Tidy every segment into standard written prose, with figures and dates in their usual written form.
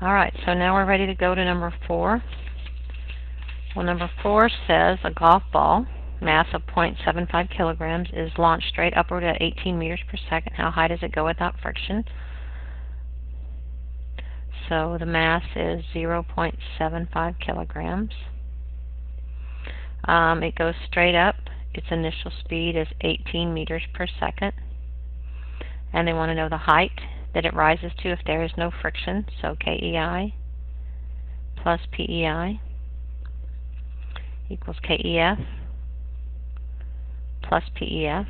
Alright, so now we're ready to go to number 4. Well, number 4 says a golf ball, mass of 0.75 kilograms, is launched straight upward at 18 meters per second. How high does it go without friction? So the mass is 0.75 kilograms. It goes straight up. Its initial speed is 18 meters per second. And they want to know the height that it rises to if there is no friction. So KEI plus PEI equals KEF plus PEF.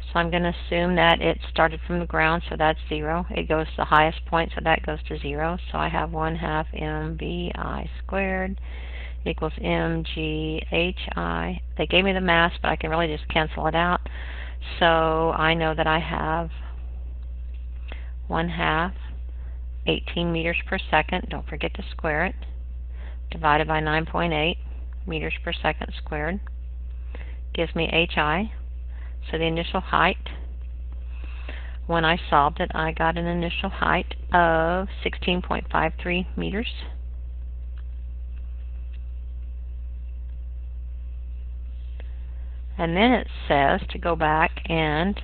So I'm going to assume that it started from the ground, so that's 0. It goes to the highest point, so that goes to 0. So I have 1/2 mBi squared equals mghi. They gave me the mass, but I can really just cancel it out. So I know that I have 1/2 18 meters per second, don't forget to square it, divided by 9.8 meters per second squared, gives me HI. So the initial height, when I solved it, I got an initial height of 16.53 meters. And then it says to go back and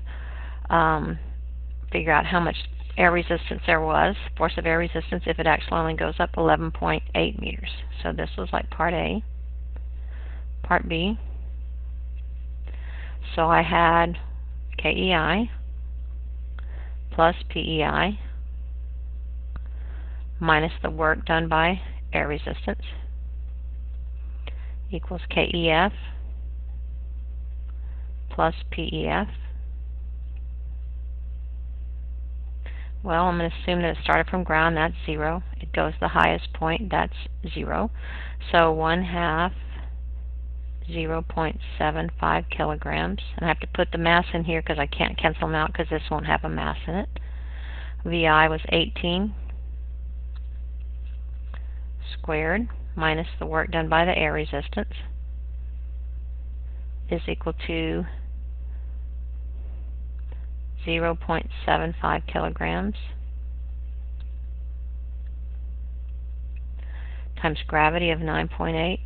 figure out how much air resistance there was, force of air resistance, if it actually only goes up 11.8 meters. So this was like part A. Part B. So I had KEI plus PEI minus the work done by air resistance equals KEF plus PEF. Well, I'm going to assume that it started from ground, that's 0. It goes to the highest point, that's 0. So 1/2 0.75 kilograms. And I have to put the mass in here because I can't cancel them out because this won't have a mass in it. VI was 18 squared minus the work done by the air resistance is equal to 0.75 kilograms times gravity of 9.8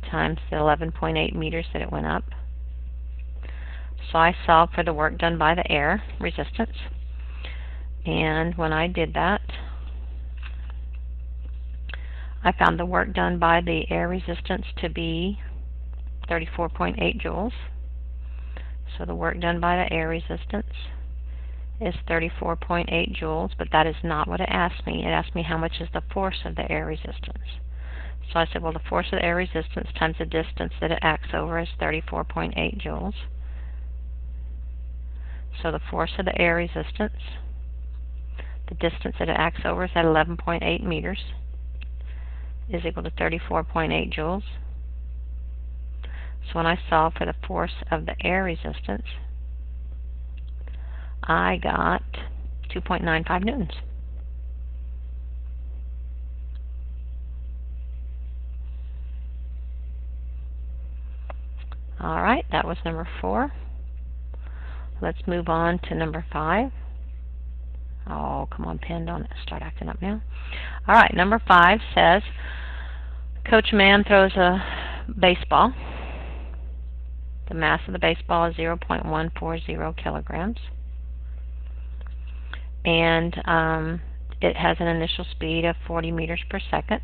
times the 11.8 meters that it went up. So I solved for the work done by the air resistance, and when I did that, I found the work done by the air resistance to be 34.8 joules. So the work done by the air resistance is 34.8 joules, but that is not what it asked me. It asked me how much is the force of the air resistance. So I said, well, the force of the air resistance times the distance that it acts over is 34.8 joules. So the force of the air resistance, the distance that it acts over is at 11.8 meters, is equal to 34.8 joules. So when I solve for the force of the air resistance, I got 2.95 newtons. Alright, that was number 4. Let's move on to number 5. Oh, come on, pen, don't start acting up now. Alright, number 5 says, Coach Mann throws a baseball. The mass of the baseball is 0.140 kilograms. And it has an initial speed of 40 meters per second.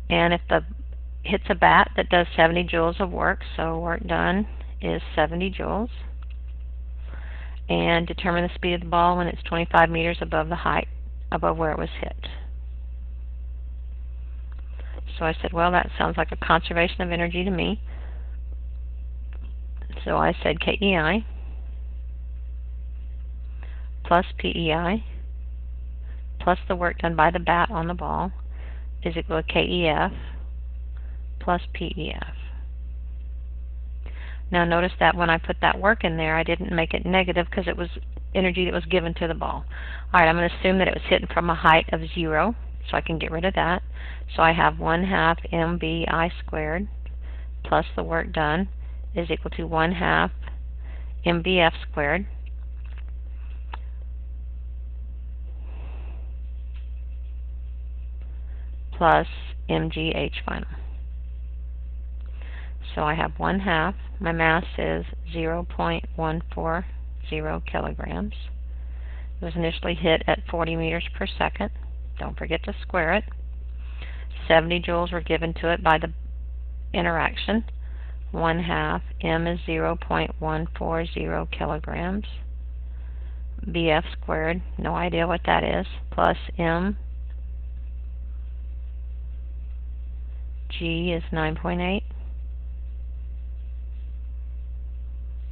And if the hits a bat that does 70 joules of work, so work done is 70 joules. And determine the speed of the ball when it's 25 meters above the height, above where it was hit. So I said, well, that sounds like a conservation of energy to me. So I said KEI plus PEI plus the work done by the bat on the ball is equal to KEF plus PEF. Now notice that when I put that work in there, I didn't make it negative because it was energy that was given to the ball. Alright, I'm going to assume that it was hitting from a height of 0, so I can get rid of that. So I have 1/2 mBi squared plus the work done is equal to 1/2 MVF squared plus MGH final. So I have 1/2. My mass is 0.140 kilograms. It was initially hit at 40 meters per second. Don't forget to square it. 70 joules were given to it by the interaction. 1/2 M is 0.140 kilograms. BF squared, no idea what that is, plus M. G is 9.8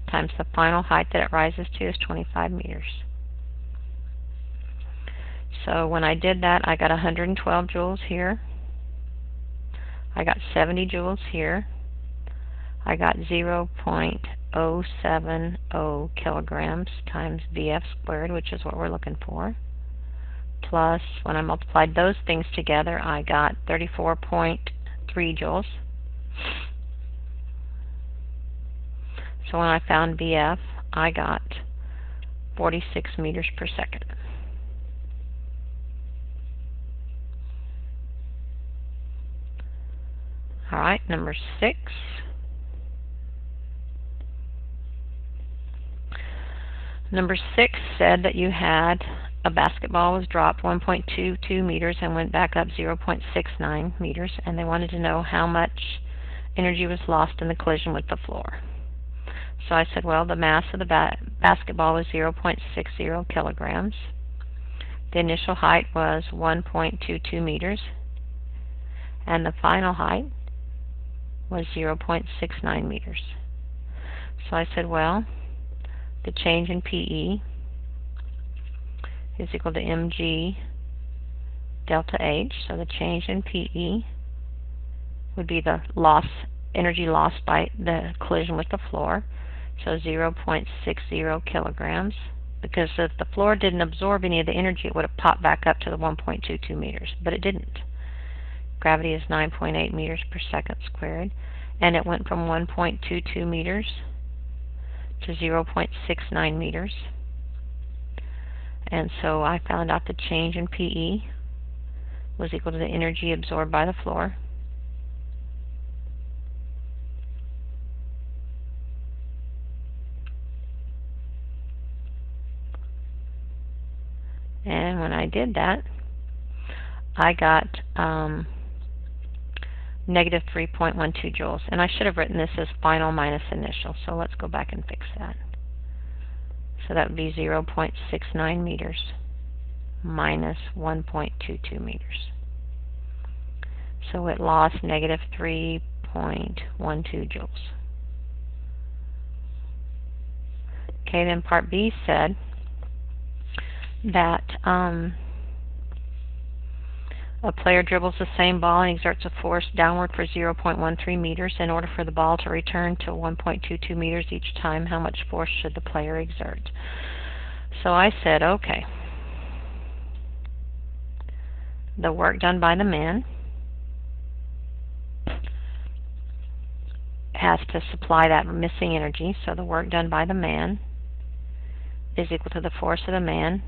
times the final height that it rises to is 25 meters. So when I did that, I got 112 joules here. I got 70 joules here. I got 0.070 kilograms times VF squared, which is what we're looking for. Plus, when I multiplied those things together, I got 34.3 joules. So when I found VF, I got 46 meters per second. All right, number 6. Number 6 said that you had a basketball was dropped 1.22 meters and went back up 0.69 meters, and they wanted to know how much energy was lost in the collision with the floor. So I said, well, the mass of the basketball was 0.60 kilograms. The initial height was 1.22 meters, and the final height was 0.69 meters. So I said, well, the change in PE is equal to mg delta H. So the change in PE would be the energy lost by the collision with the floor. So 0.60 kilograms. Because if the floor didn't absorb any of the energy, it would have popped back up to the 1.22 meters, but it didn't. Gravity is 9.8 meters per second squared, and it went from 1.22 meters to 0.69 meters. And so I found out the change in PE was equal to the energy absorbed by the floor. And when I did that, I got negative 3.12 joules. And I should have written this as final minus initial. So let's go back and fix that. So that would be 0.69 meters minus 1.22 meters. So it lost negative 3.12 joules. Okay, then part B said that a player dribbles the same ball and exerts a force downward for 0.13 meters. In order for the ball to return to 1.22 meters each time, how much force should the player exert? So I said, okay, the work done by the man has to supply that missing energy. So the work done by the man is equal to the force of the man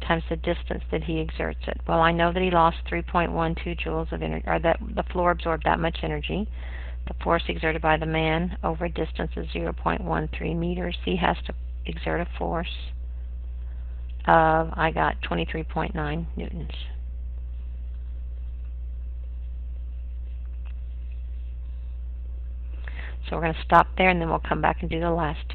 times the distance that he exerts it. Well, I know that he lost 3.12 joules of energy, or that the floor absorbed that much energy. The force exerted by the man over a distance of 0.13 meters. He has to exert a force of, I got 23.9 newtons. So we're going to stop there, and then we'll come back and do the last two.